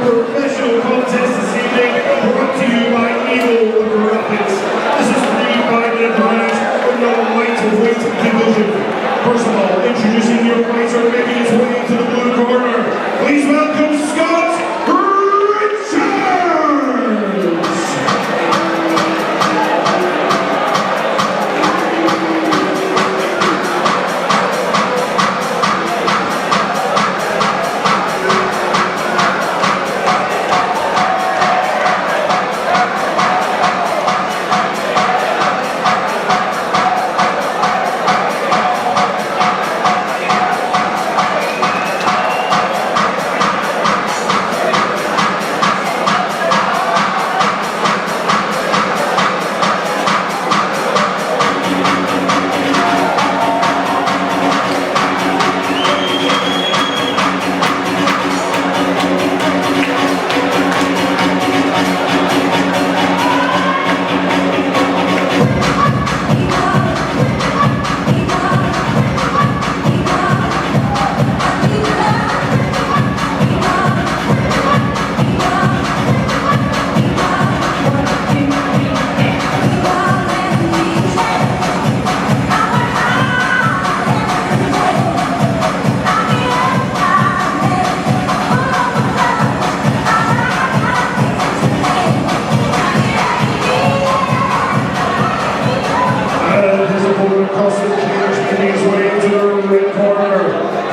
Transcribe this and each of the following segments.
professional contest this evening, brought to you by Eagle Rapids. This is 3 5-minute rounds in the lightweight division. First of all, introducing your fighter, making his way to the blue corner. Please welcome Scott Richards!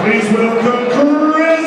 Please welcome Chris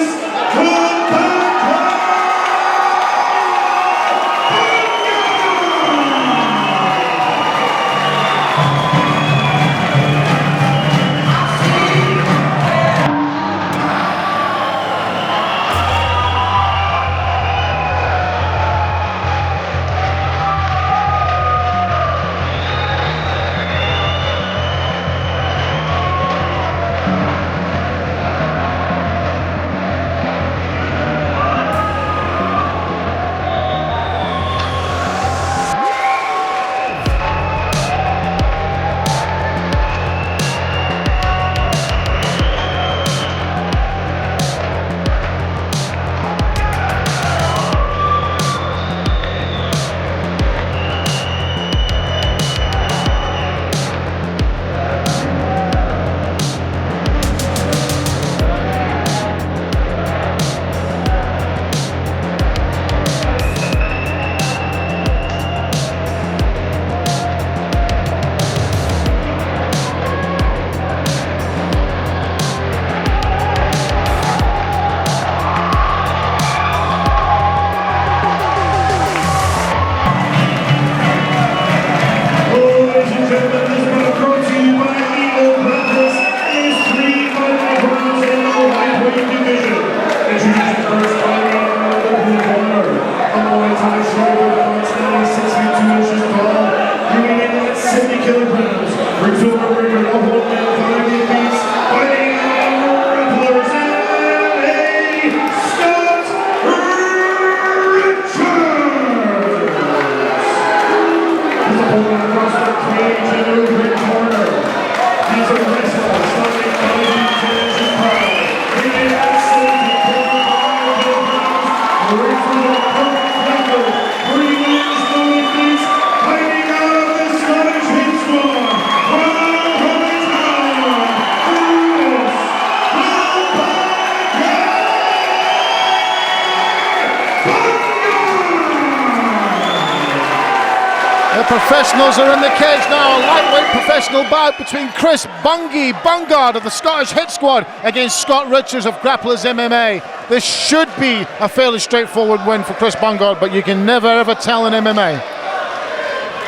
The professionals are in the cage now. A lightweight professional bout between Chris Bungard of the Scottish Hit Squad against Scott Richards of Grapplers MMA. This should be a fairly straightforward win for Chris Bungard, but you can never ever tell in MMA.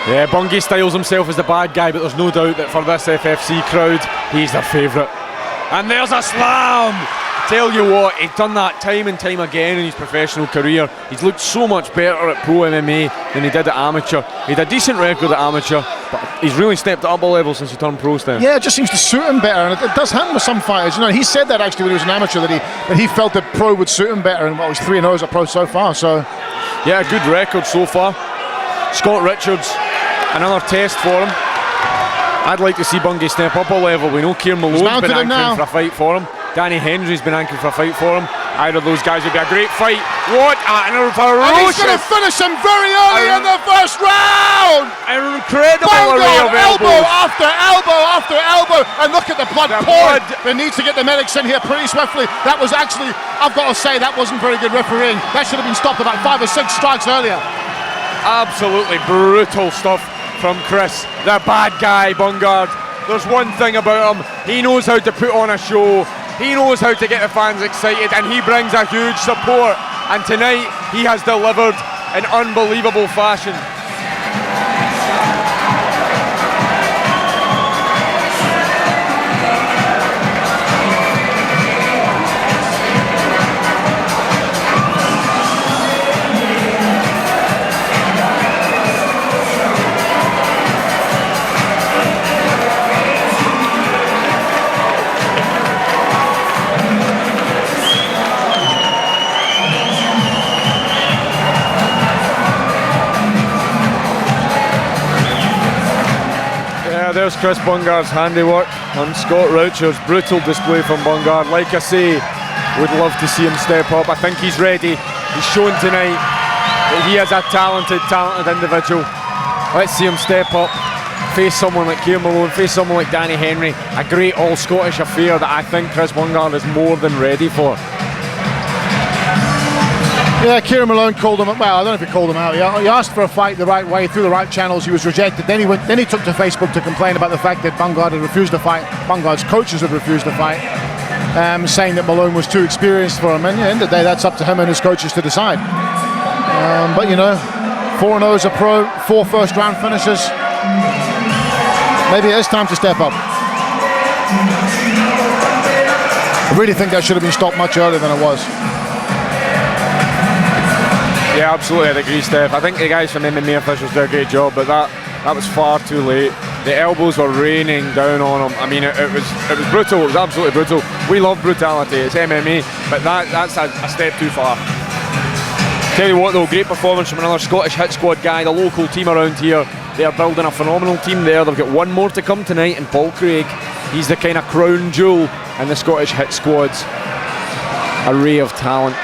Yeah, Bungie styles himself as the bad guy, but there's no doubt that for this FFC crowd, he's their favourite. And there's a slam! Tell you what, he's done that time and time again in his professional career. He's looked so much better at pro MMA than he did at amateur. He had a decent record at amateur, but he's really stepped up a level since he turned pro style. Yeah, it just seems to suit him better, and it does happen with some fighters. You know, he said that actually when he was an amateur, that he felt that pro would suit him better, and well, he's 3-0 as a pro so far. So, yeah, a good record so far. Scott Richards, another test for him. I'd like to see Bungay step up a level. We know Kieran Malone's been anchoring for a fight for him. Danny Henry's been anchoring for a fight for him. Either of those guys would be a great fight. What an And he's ferocious, going to finish him very early in the first round. an incredible array Bungard, of elbow elbows. after elbow after elbow, and look at the blood The pouring. blood. They need to get the medics in here pretty swiftly. That was actually, I've got to say, that wasn't very good refereeing. That should have been stopped about 5 or 6 strikes earlier. Absolutely brutal stuff from Chris, the bad guy Bungard. There's one thing about him, he knows how to put on a show, he knows how to get the fans excited, and he brings a huge support, and tonight he has delivered in unbelievable fashion. There's Chris Bungard's handiwork on Scott Roucher's brutal display from Bungard. Like I say, would love to see him step up. I think he's ready. He's shown tonight that he is a talented individual. Let's see him step up, face someone like Keir Malone, face someone like Danny Henry. A great all-Scottish affair that I think Chris Bungard is more than ready for. Yeah, Kieran Malone called him. Well, I don't know if he called him out. He asked for a fight the right way, through the right channels. He was rejected. Then he took to Facebook to complain about the fact that Bungard had refused to fight. Bungard's coaches had refused to fight, saying that Malone was too experienced for him. And at the end of the day, that's up to him and his coaches to decide. But you know, 4-0 as a pro, 4 first-round finishes. Maybe it is time to step up. I really think that should have been stopped much earlier than it was. Yeah, absolutely, I'd agree, Steph. I think the guys from MMA officials did a great job, but that was far too late. The elbows were raining down on him. I mean, it was brutal. It was absolutely brutal. We love brutality. It's MMA, but that's a step too far. Tell you what, though, great performance from another Scottish Hit Squad guy, the local team around here. They are building a phenomenal team there. They've got one more to come tonight in Paul Craig. He's the kind of crown jewel in the Scottish Hit Squad's array of talent.